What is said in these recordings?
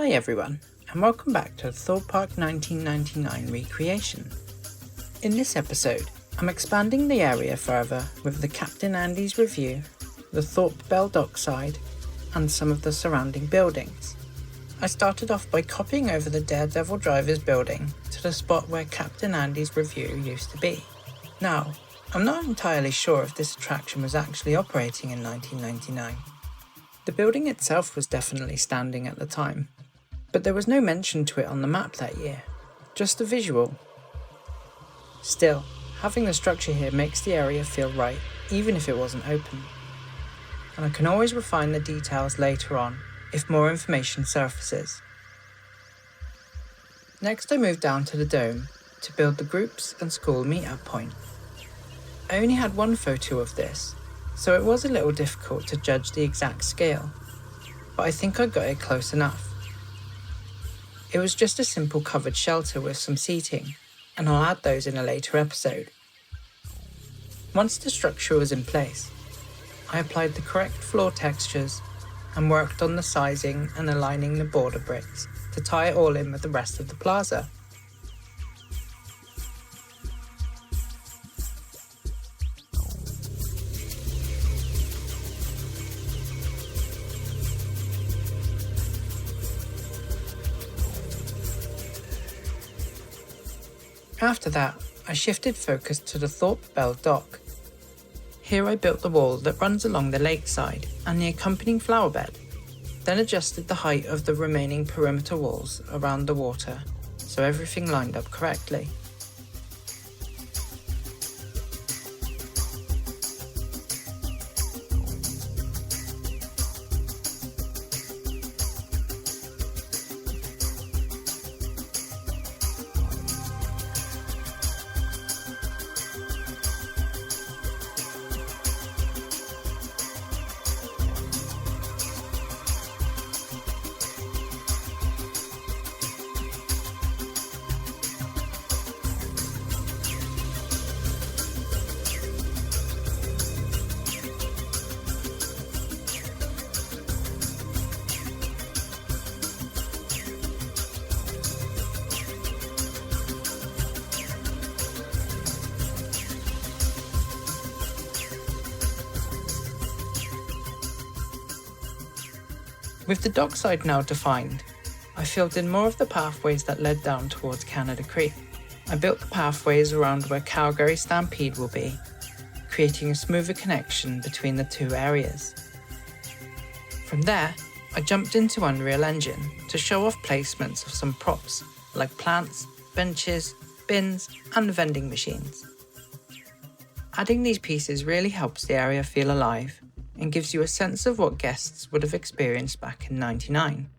Hi everyone, and welcome back to the Thorpe Park 1999 recreation. In this episode, I'm expanding the area further with the Captain Andy's Revue, the Thorpe Belle dockside, and some of the surrounding buildings. I started off by copying over the Daredevil Drivers building to the spot where Captain Andy's Revue used to be. Now, I'm not entirely sure if this attraction was actually operating in 1999. The building itself was definitely standing at the time, but there was no mention to it on the map that year, just a visual. Still, having the structure here makes the area feel right, even if it wasn't open. And I can always refine the details later on if more information surfaces. Next I moved down to the dome to build the groups and school meet-up point. I only had one photo of this, so it was a little difficult to judge the exact scale, but I think I got it close enough. It was just a simple covered shelter with some seating, and I'll add those in a later episode. Once the structure was in place, I applied the correct floor textures and worked on the sizing and aligning the border bricks to tie it all in with the rest of the plaza. After that, I shifted focus to the Thorpe Belle dock. Here I built the wall that runs along the lakeside and the accompanying flower bed, then adjusted the height of the remaining perimeter walls around the water so everything lined up correctly. With the dockside now defined, I filled in more of the pathways that led down towards Canada Creek. I built the pathways around where Calgary Stampede will be, creating a smoother connection between the two areas. From there, I jumped into Unreal Engine to show off placements of some props like plants, benches, bins, and vending machines. Adding these pieces really helps the area feel alive and gives you a sense of what guests would have experienced back in '99.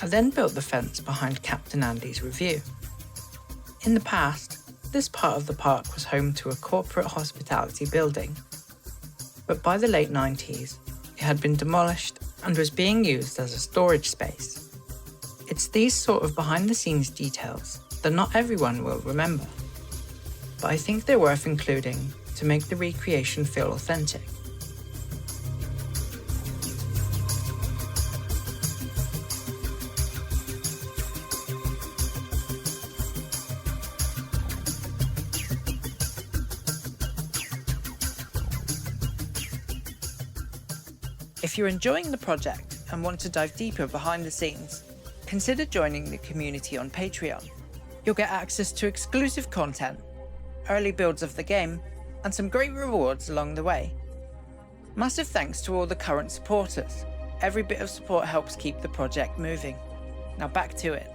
I then built the fence behind Captain Andy's Revue. In the past, this part of the park was home to a corporate hospitality building, but by the late 90s, it had been demolished and was being used as a storage space. It's these sort of behind-the-scenes details that not everyone will remember, but I think they're worth including to make the recreation feel authentic. If you're enjoying the project and want to dive deeper behind the scenes, consider joining the community on Patreon. You'll get access to exclusive content, early builds of the game, and some great rewards along the way. Massive thanks to all the current supporters. Every bit of support helps keep the project moving. Now back to it.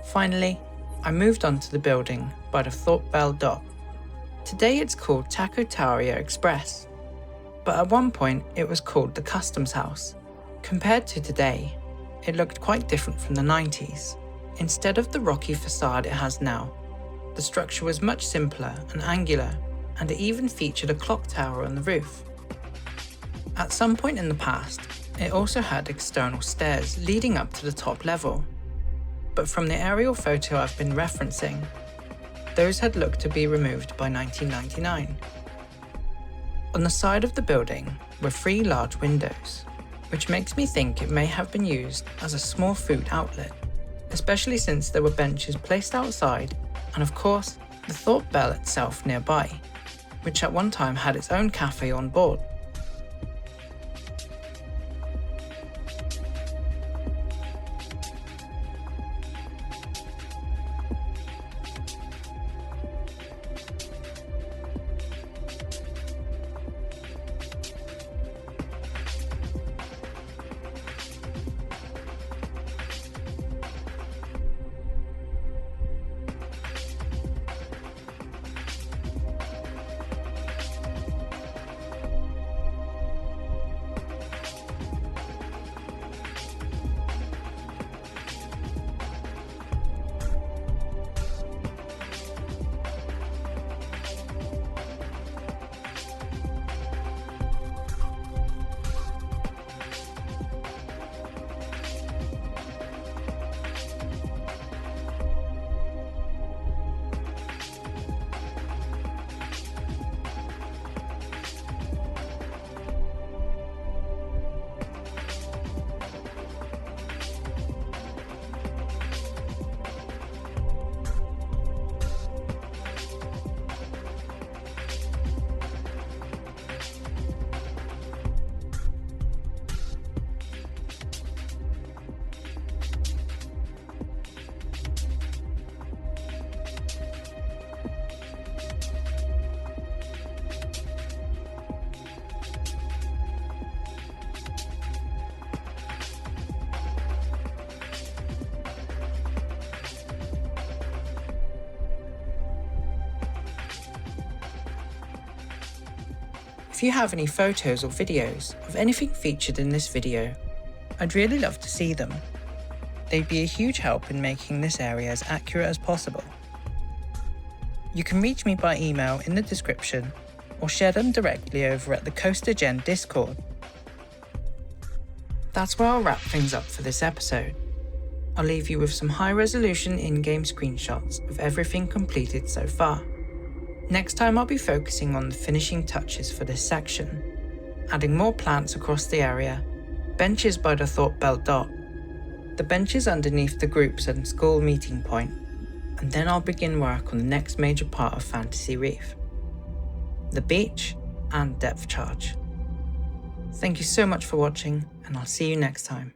Finally, I moved on to the building by the Thorpe Belle dock. Today it's called Tacotaria Express, but at one point it was called the Customs House. Compared to today, it looked quite different from the 90s. Instead of the rocky facade it has now, the structure was much simpler and angular, and it even featured a clock tower on the roof. At some point in the past, it also had external stairs leading up to the top level. But from the aerial photo I've been referencing, those had looked to be removed by 1999. On the side of the building were 3 large windows, which makes me think it may have been used as a small food outlet, especially since there were benches placed outside and of course the Thorpe Belle itself nearby, which at one time had its own cafe on board. If you have any photos or videos of anything featured in this video, I'd really love to see them. They'd be a huge help in making this area as accurate as possible. You can reach me by email in the description or share them directly over at the Coaster Gen Discord. That's where I'll wrap things up for this episode. I'll leave you with some high-resolution in-game screenshots of everything completed so far. Next time I'll be focusing on the finishing touches for this section, adding more plants across the area, benches by the Thorpe Belle dock, the benches underneath the groups and school meeting point, and then I'll begin work on the next major part of Fantasy Reef, the beach and depth charge. Thank you so much for watching, and I'll see you next time.